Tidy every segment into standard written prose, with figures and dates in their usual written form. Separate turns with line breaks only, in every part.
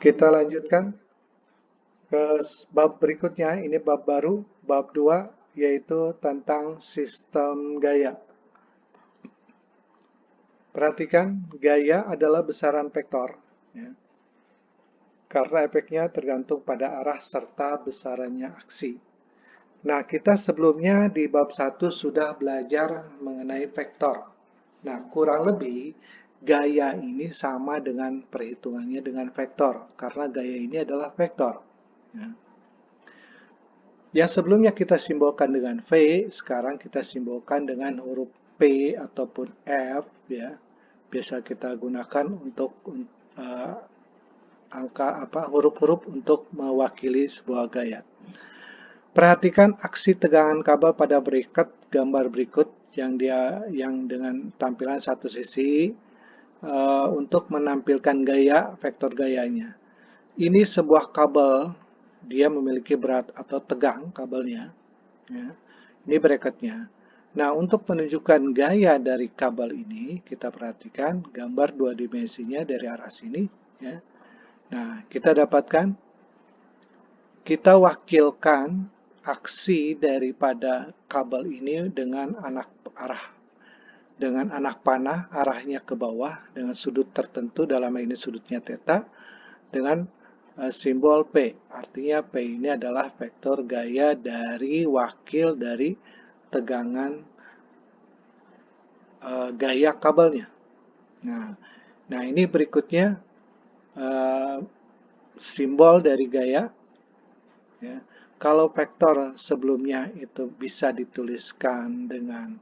Kita lanjutkan ke bab berikutnya, ini bab baru, bab 2, yaitu tentang sistem gaya. Perhatikan, gaya adalah besaran vektor, ya, karena efeknya tergantung pada arah serta besarannya aksi. Nah, kita sebelumnya di bab 1 sudah belajar mengenai vektor. Nah, kurang lebih gaya ini sama dengan perhitungannya dengan vektor, karena gaya ini adalah vektor. Ya. Yang sebelumnya kita simbolkan dengan V, sekarang kita simbolkan dengan huruf P ataupun F, ya. Biasa kita gunakan untuk uh, huruf-huruf untuk mewakili sebuah gaya. Perhatikan aksi tegangan kabel pada berikat gambar berikut yang dengan tampilan satu sisi untuk menampilkan gaya, vektor gayanya. Ini sebuah kabel, dia memiliki berat atau tegang kabelnya. Ya. Ini bracketnya. Nah, untuk menunjukkan gaya dari kabel ini, kita perhatikan gambar dua dimensinya dari arah sini. Ya. Nah, kita dapatkan, kita wakilkan aksi daripada kabel ini dengan anak panah arahnya ke bawah dengan sudut tertentu, dalam ini sudutnya theta, dengan simbol P. Artinya P ini adalah vektor gaya dari wakil dari tegangan gaya kabelnya. Nah ini berikutnya simbol dari gaya. Ya. Kalau vektor sebelumnya itu bisa dituliskan dengan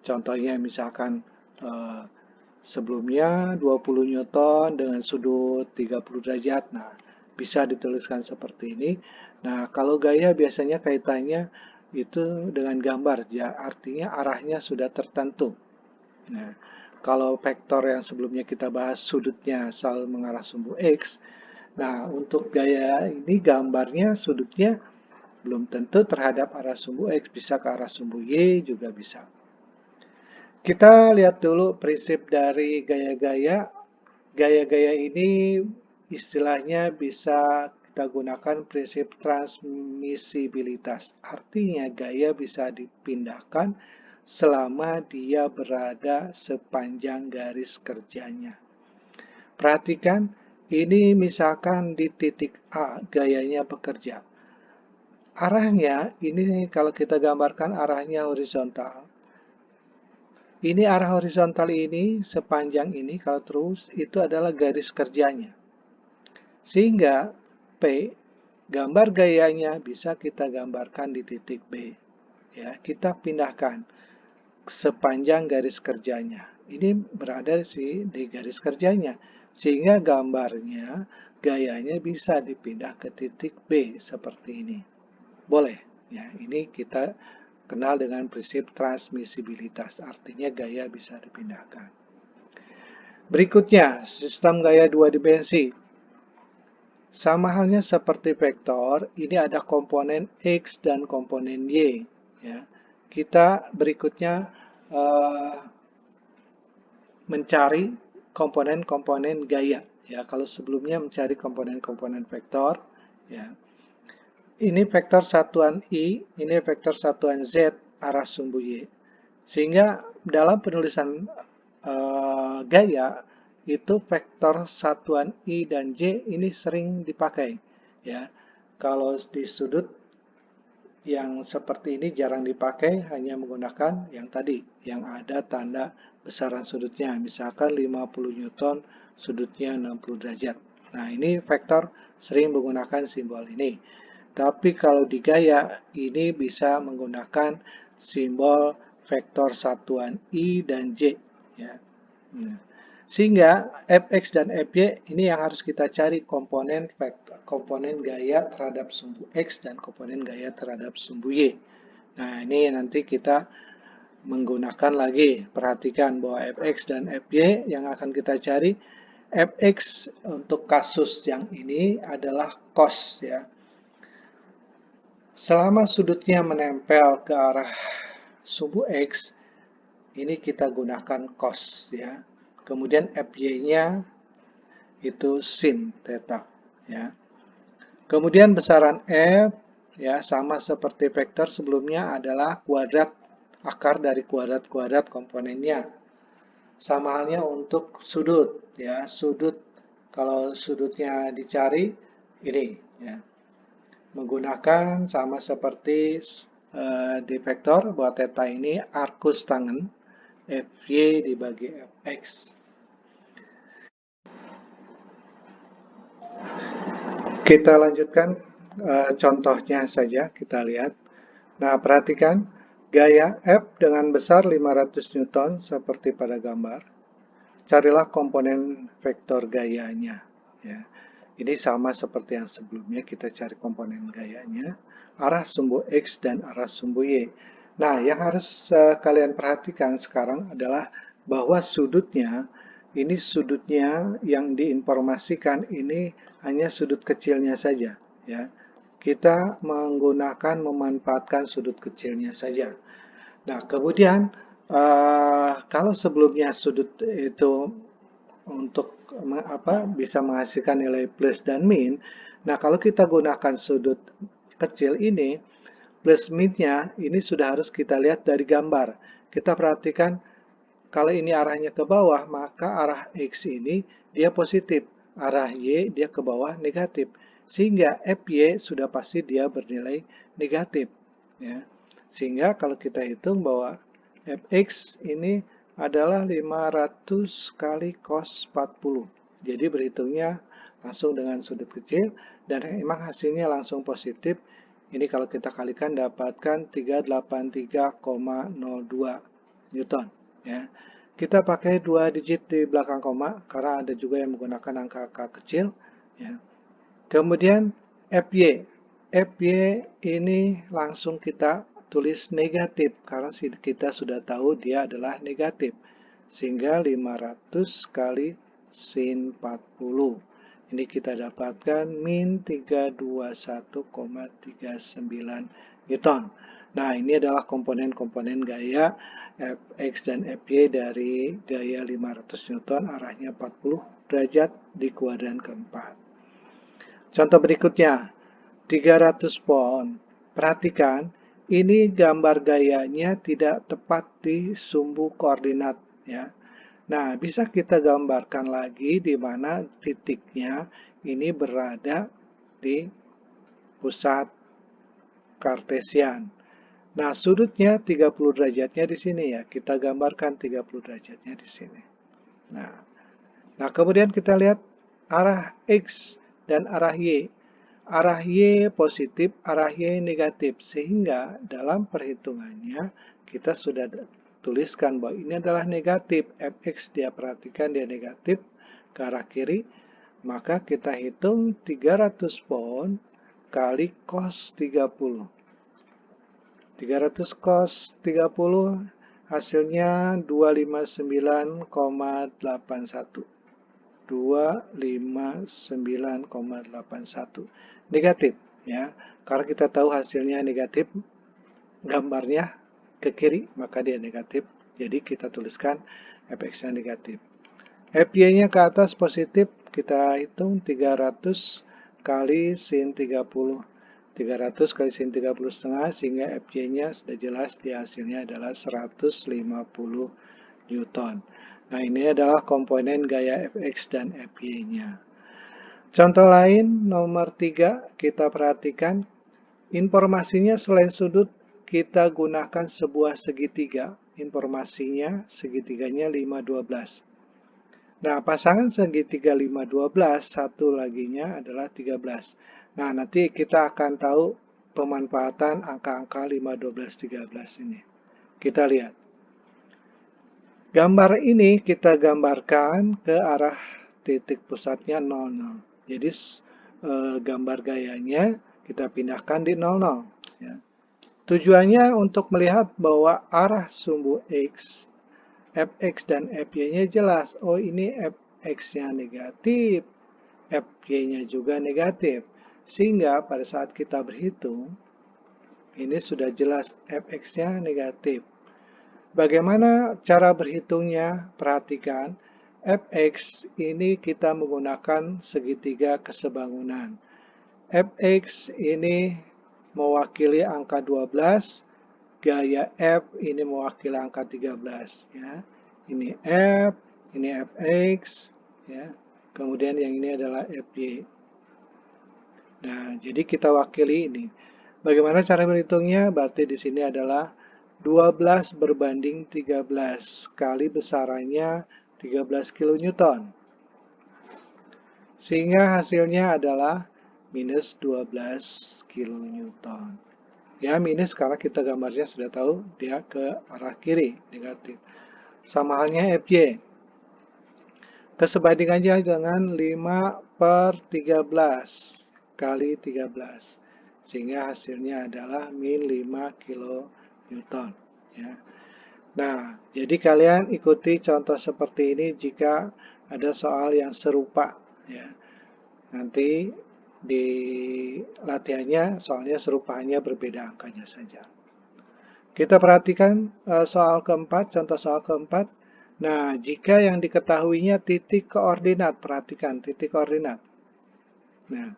contohnya misalkan sebelumnya 20 Newton dengan sudut 30 derajat. Nah, bisa dituliskan seperti ini. Nah, kalau gaya biasanya kaitannya itu dengan gambar, ya, artinya arahnya sudah tertentu. Nah, kalau vektor yang sebelumnya kita bahas sudutnya selalu mengarah sumbu X, nah untuk gaya ini gambarnya sudutnya belum tentu terhadap arah sumbu X, bisa ke arah sumbu Y juga bisa. Kita lihat dulu prinsip dari gaya-gaya. Gaya-gaya ini istilahnya bisa kita gunakan prinsip transmisibilitas. Artinya gaya bisa dipindahkan selama dia berada sepanjang garis kerjanya. Perhatikan, ini misalkan di titik A gayanya bekerja. Arahnya, ini kalau kita gambarkan arahnya horizontal. Ini arah horizontal ini, sepanjang ini, kalau terus, itu adalah garis kerjanya. Sehingga P, gambar gayanya bisa kita gambarkan di titik B. Ya, kita pindahkan sepanjang garis kerjanya. Ini berada di garis kerjanya. Sehingga gambarnya, gayanya bisa dipindah ke titik B seperti ini. Boleh. Ya, ini kita kenal dengan prinsip transmisibilitas, artinya gaya bisa dipindahkan. Berikutnya, sistem gaya dua dimensi. Sama halnya seperti vektor, ini ada komponen X dan komponen Y. Ya. Kita berikutnya mencari komponen-komponen gaya. Ya, kalau sebelumnya mencari komponen-komponen vektor, ya. Ini vektor satuan I, ini vektor satuan Z arah sumbu Y. Sehingga dalam penulisan gaya itu vektor satuan I dan J ini sering dipakai. Ya, kalau di sudut yang seperti ini jarang dipakai, hanya menggunakan yang tadi, yang ada tanda besaran sudutnya. Misalkan 50 Newton, sudutnya 60 derajat. Nah, ini vektor sering menggunakan simbol ini. Tapi kalau di gaya, ini bisa menggunakan simbol vektor satuan I dan J. Ya. Sehingga Fx dan Fy ini yang harus kita cari komponen gaya terhadap sumbu X dan komponen gaya terhadap sumbu Y. Nah, ini nanti kita menggunakan lagi. Perhatikan bahwa Fx dan Fy yang akan kita cari. Fx untuk kasus yang ini adalah cos, ya. Selama sudutnya menempel ke arah sumbu X, ini kita gunakan cos, ya. Kemudian Fy-nya itu sin theta. ya. Kemudian besaran F ya sama seperti vektor sebelumnya adalah kuadrat akar dari kuadrat-kuadrat komponennya. Sama halnya untuk sudut ya, sudut kalau sudutnya dicari ini ya. Menggunakan sama seperti di vektor bahwa theta ini arcus tangen Fy dibagi Fx. Kita lanjutkan contohnya saja, kita lihat. Nah, perhatikan gaya F dengan besar 500 Newton seperti pada gambar. Carilah komponen vektor gayanya. Ya. Ini sama seperti yang sebelumnya, kita cari komponen gayanya, arah sumbu X dan arah sumbu Y. Nah, yang harus kalian perhatikan sekarang adalah bahwa ini sudutnya yang diinformasikan ini hanya sudut kecilnya saja. Ya. Kita memanfaatkan sudut kecilnya saja. Nah, kemudian kalau sebelumnya sudut itu untuk bisa menghasilkan nilai plus dan min. Nah, kalau kita gunakan sudut kecil ini, plus minnya ini sudah harus kita lihat dari gambar. Kita perhatikan kalau ini arahnya ke bawah, maka arah X ini dia positif, arah Y dia ke bawah negatif. Sehingga Fy sudah pasti dia bernilai negatif. Ya. Sehingga kalau kita hitung bahwa Fx ini adalah 500 kali cos 40. Jadi berhitungnya langsung dengan sudut kecil dan emang hasilnya langsung positif. Ini kalau kita kalikan dapatkan 383,02 Newton. Ya. Kita pakai 2 digit di belakang koma karena ada juga yang menggunakan angka-angka kecil. Ya. Kemudian Fy. Fy ini langsung kita tulis negatif karena kita sudah tahu dia adalah negatif. Sehingga 500 kali sin 40. Ini kita dapatkan min 321,39 Newton. Nah, ini adalah komponen-komponen gaya Fx dan Fy dari gaya 500 Newton arahnya 40 derajat di kuadran keempat. Contoh berikutnya, 300 pound. Perhatikan, ini gambar gayanya tidak tepat di sumbu koordinat. Ya. Nah, bisa kita gambarkan lagi di mana titiknya ini berada di pusat kartesian. Nah, sudutnya 30 derajatnya di sini ya. Kita gambarkan 30 derajatnya di sini. Nah, kemudian kita lihat arah X dan arah Y. Arah Y positif, arah Y negatif. Sehingga dalam perhitungannya kita sudah tuliskan bahwa ini adalah negatif. Fx dia perhatikan dia negatif ke arah kiri. Maka kita hitung 300 pound kali cos 30. 300 cos 30 hasilnya 259,81. 259,81 negatif ya, karena kita tahu hasilnya negatif, gambarnya ke kiri maka dia negatif, jadi kita tuliskan Fx nya negatif. Fy nya ke atas positif, kita hitung 300 kali sin 30, 300 kali sin 30 setengah, sehingga Fy nya sudah jelas di hasilnya adalah 150 Newton. Nah, ini adalah komponen gaya Fx dan Fy-nya. Contoh lain, nomor 3, kita perhatikan. Informasinya selain sudut, kita gunakan sebuah segitiga. Informasinya, segitiganya 512. Nah, pasangan segitiga 512, satu laginya adalah 13. Nah, nanti kita akan tahu pemanfaatan angka-angka 5, 12, 13 ini. Kita lihat. Gambar ini kita gambarkan ke arah titik pusatnya 00. Jadi gambar gayanya kita pindahkan di 00. Ya. Tujuannya untuk melihat bahwa arah sumbu X, Fx dan Fy-nya jelas. Oh, ini Fx-nya negatif, Fy-nya juga negatif. Sehingga pada saat kita berhitung, ini sudah jelas Fx-nya negatif. Bagaimana cara berhitungnya? Perhatikan, Fx ini kita menggunakan segitiga kesebangunan. Fx ini mewakili angka 12, gaya F ini mewakili angka 13 ya. Ini F, ini Fx ya. Kemudian yang ini adalah Fy. Nah, jadi kita wakili ini. Bagaimana cara berhitungnya? Berarti di sini adalah 12 berbanding 13 kali besarannya 13 kN. Sehingga hasilnya adalah minus 12 kN. Ya, minus karena kita gambarnya sudah tahu dia ke arah kiri, negatif. Sama halnya Fy. Kesebandingannya dengan 5/13 kali 13. Sehingga hasilnya adalah min 5 kN. Ya. Nah, jadi kalian ikuti contoh seperti ini jika ada soal yang serupa. Ya. Nanti di latihannya soalnya serupa, hanya berbeda angkanya saja. Kita perhatikan soal keempat, contoh soal keempat. Nah, jika yang diketahuinya titik koordinat, perhatikan titik koordinat. Nah,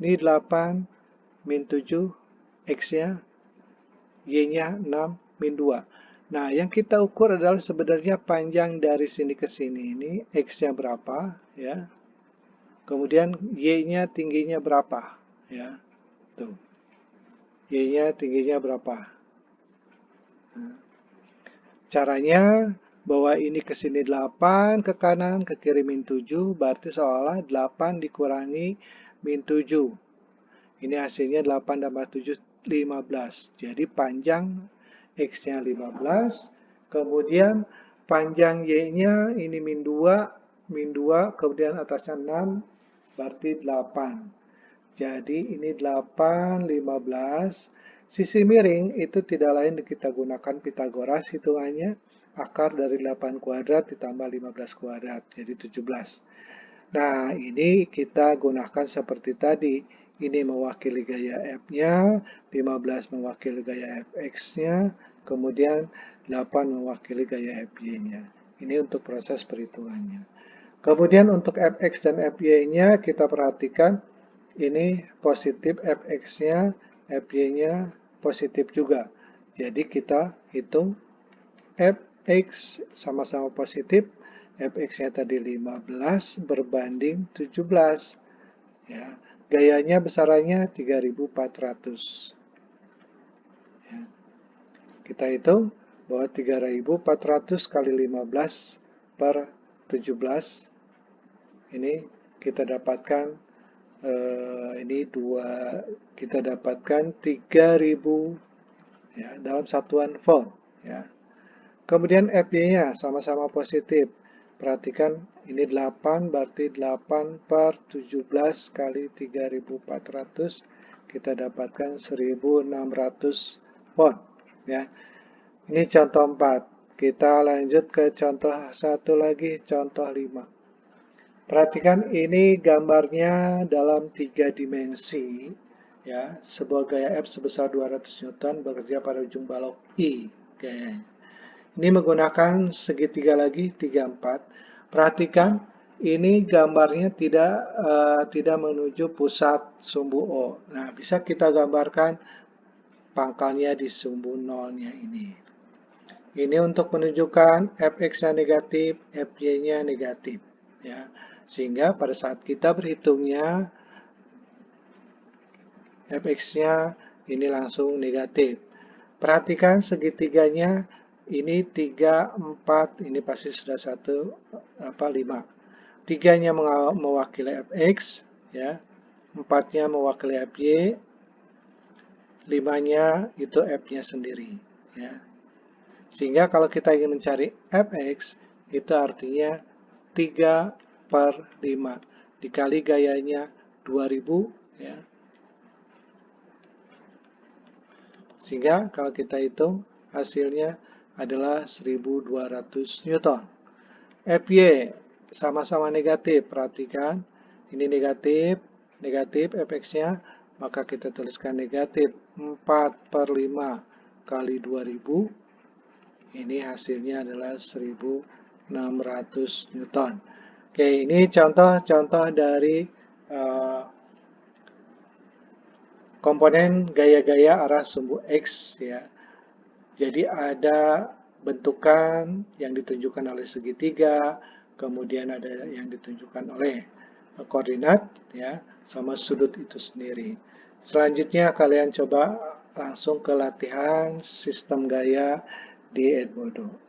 ini 8, min 7, X-nya, Y-nya 6, min 2. Nah, yang kita ukur adalah sebenarnya panjang dari sini ke sini. Ini X-nya berapa, ya. Kemudian Y-nya tingginya berapa, ya. Tuh. Y-nya tingginya berapa. Nah, caranya, bahwa ini ke sini 8, ke kanan, ke kiri min 7, berarti seolah 8 dikurangi min 7. Ini hasilnya 8 tambah 7, 15. Jadi panjang X-nya 15, kemudian panjang Y-nya ini min 2, kemudian atasnya 6, berarti 8. Jadi ini 8, 15. Sisi miring itu tidak lain kita gunakan Pitagoras hitungannya. Akar dari 8 kuadrat ditambah 15 kuadrat, jadi 17. Nah, ini kita gunakan seperti tadi. Ini mewakili gaya F-nya, 15 mewakili gaya Fx-nya, kemudian 8 mewakili gaya Fy-nya. Ini untuk proses perhitungannya. Kemudian untuk Fx dan Fy-nya kita perhatikan, ini positif Fx-nya, Fy-nya positif juga. Jadi kita hitung Fx sama-sama positif, Fx-nya tadi 15 berbanding 17. Ya. Gayanya besarannya 3400. Ya. Kita hitung bahwa 3400 kali 15 per 17. Ini kita dapatkan kita dapatkan 3000 ya, dalam satuan volt ya. Kemudian Fy-nya sama-sama positif. Perhatikan ini 8 berarti 8 per 17 kali 3400 kita dapatkan 1600 volt ya. Ini contoh 4. Kita lanjut ke contoh satu lagi, contoh 5. Perhatikan ini gambarnya dalam 3 dimensi ya. Sebuah gaya F sebesar 200 Newton bekerja pada ujung balok I gayanya. Ini menggunakan segitiga lagi 34. Perhatikan ini gambarnya tidak menuju pusat sumbu O. Nah, bisa kita gambarkan pangkalnya di sumbu nolnya ini. Ini untuk menunjukkan Fx-nya negatif, Fy-nya negatif. Ya. Sehingga pada saat kita berhitungnya Fx-nya ini langsung negatif. Perhatikan segitiganya. Ini 3, 4, ini pasti sudah 5. 3-nya mewakili Fx, ya. 4-nya mewakili Fy, 5-nya itu F-nya sendiri, ya. Sehingga kalau kita ingin mencari Fx, itu artinya 3 per 5. Dikali gayanya 2000, ya. Sehingga kalau kita hitung, hasilnya adalah 1200 Newton. Fy sama-sama negatif, perhatikan ini negatif, negatif Fx-nya, maka kita tuliskan negatif 4 per 5 kali 2000, ini hasilnya adalah 1200 600 Newton. Oke, ini contoh-contoh dari komponen gaya-gaya arah sumbu X ya. Jadi ada bentukan yang ditunjukkan oleh segitiga, kemudian ada yang ditunjukkan oleh koordinat ya, sama sudut itu sendiri. Selanjutnya kalian coba langsung ke latihan sistem gaya di Edmodo.